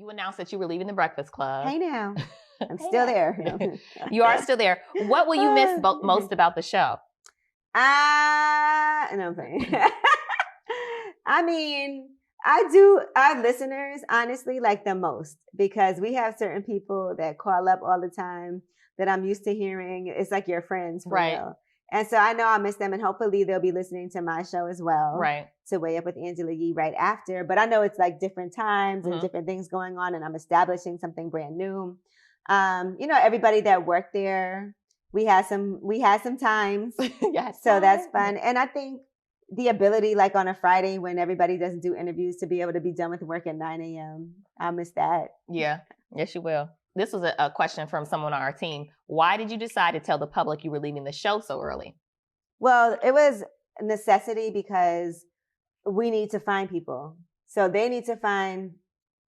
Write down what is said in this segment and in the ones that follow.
You announced that you were leaving the Breakfast Club. Hey now. I'm Hey still now. there. No. You are still there. What will you miss most about the show? No, I'm playing. I mean, I do our listeners, honestly, like the most because we have certain people that call up all the time that I'm used to hearing. It's like your friends for Right. real. And so I know I'll miss them and hopefully they'll be listening to my show as well. Right. To Way Up with Angela Yee right after. But I know it's like different times and different things going on and I'm establishing something brand new. Everybody that worked there, we had some times. Yes. So that's fun. And I think the ability, like on a Friday when everybody doesn't do interviews, to be able to be done with work at 9 a.m. I'll miss that. Yeah. Yes, you will. This was a question from someone on our team. Why did you decide to tell the public you were leaving the show so early? Well, it was a necessity because we need to find people. So they need to find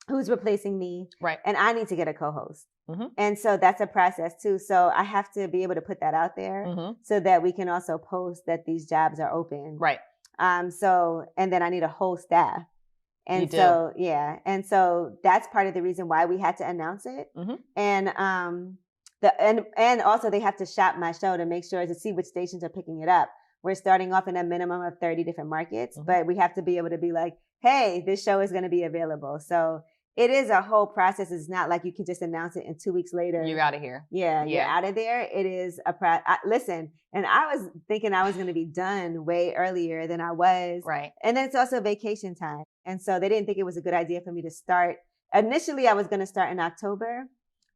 who's replacing me. Right. And I need to get a co-host. Mm-hmm. And so that's a process too. So I have to be able to put that out there so that we can also post that these jobs are open. Right. And then I need a whole staff. And you so, yeah. And so that's part of the reason why we had to announce it. Mm-hmm. And also they have to shop my show to make sure to see which stations are picking it up. We're starting off in a minimum of 30 different markets, but we have to be able to be like, hey, this show is going to be available. So it is a whole process. It's not like you can just announce it and 2 weeks later. You're out of here. Yeah, you're out of there. It is listen, and I was thinking I was going to be done way earlier than I was. Right. And then it's also vacation time. And so they didn't think it was a good idea for me to start. Initially, I was going to start in October,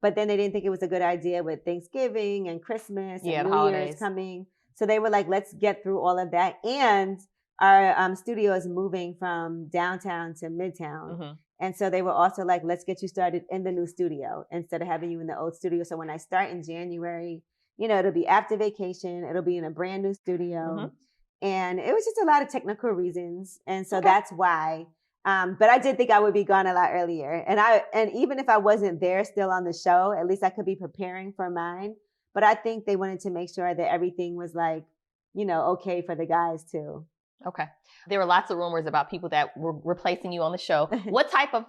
but then they didn't think it was a good idea with Thanksgiving and Christmas and New Year's coming. So they were like, let's get through all of that. And our studio is moving from downtown to Midtown. Mm-hmm. And so they were also like, let's get you started in the new studio instead of having you in the old studio. So when I start in January, it'll be after vacation. It'll be in a brand new studio. Mm-hmm. And it was just a lot of technical reasons. And so that's why. But I did think I would be gone a lot earlier. And even if I wasn't there still on the show, at least I could be preparing for mine. But I think they wanted to make sure that everything was like, okay for the guys too. Okay. There were lots of rumors about people that were replacing you on the show. What type of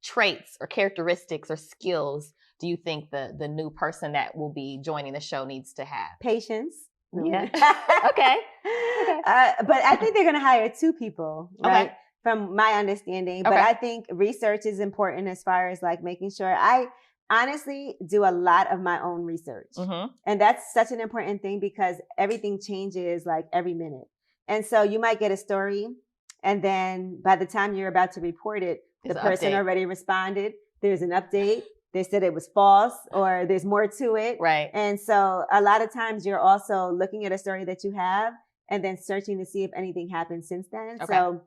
traits or characteristics or skills do you think the new person that will be joining the show needs to have? Patience. Yeah. Okay. But I think they're going to hire 2 people, right? Okay. From my understanding. But I think research is important as far as like making sure I honestly do a lot of my own research. Mm-hmm. And that's such an important thing because everything changes like every minute. And so you might get a story and then by the time you're about to report it, the person already responded. There's an update. They said it was false or there's more to it. Right. And so a lot of times you're also looking at a story that you have and then searching to see if anything happened since then. Okay. So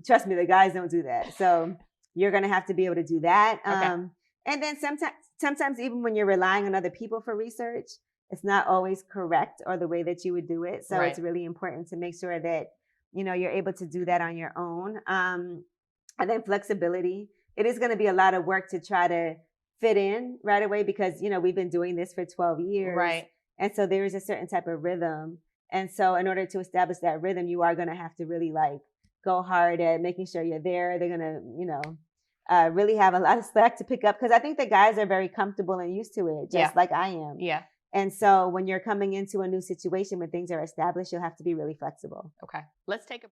trust me, the guys don't do that. So you're going to have to be able to do that. Okay. And then sometimes even when you're relying on other people for research, it's not always correct or the way that you would do it. So It's really important to make sure that, you're able to do that on your own. And then flexibility. It is going to be a lot of work to try to fit in right away because, we've been doing this for 12 years. Right. And so there is a certain type of rhythm. And so in order to establish that rhythm, you are going to have to really like go hard at making sure you're there. They're going to, really have a lot of slack to pick up because I think the guys are very comfortable and used to it, just like I am. Yeah. And so when you're coming into a new situation when things are established, you'll have to be really flexible. Okay. Let's take a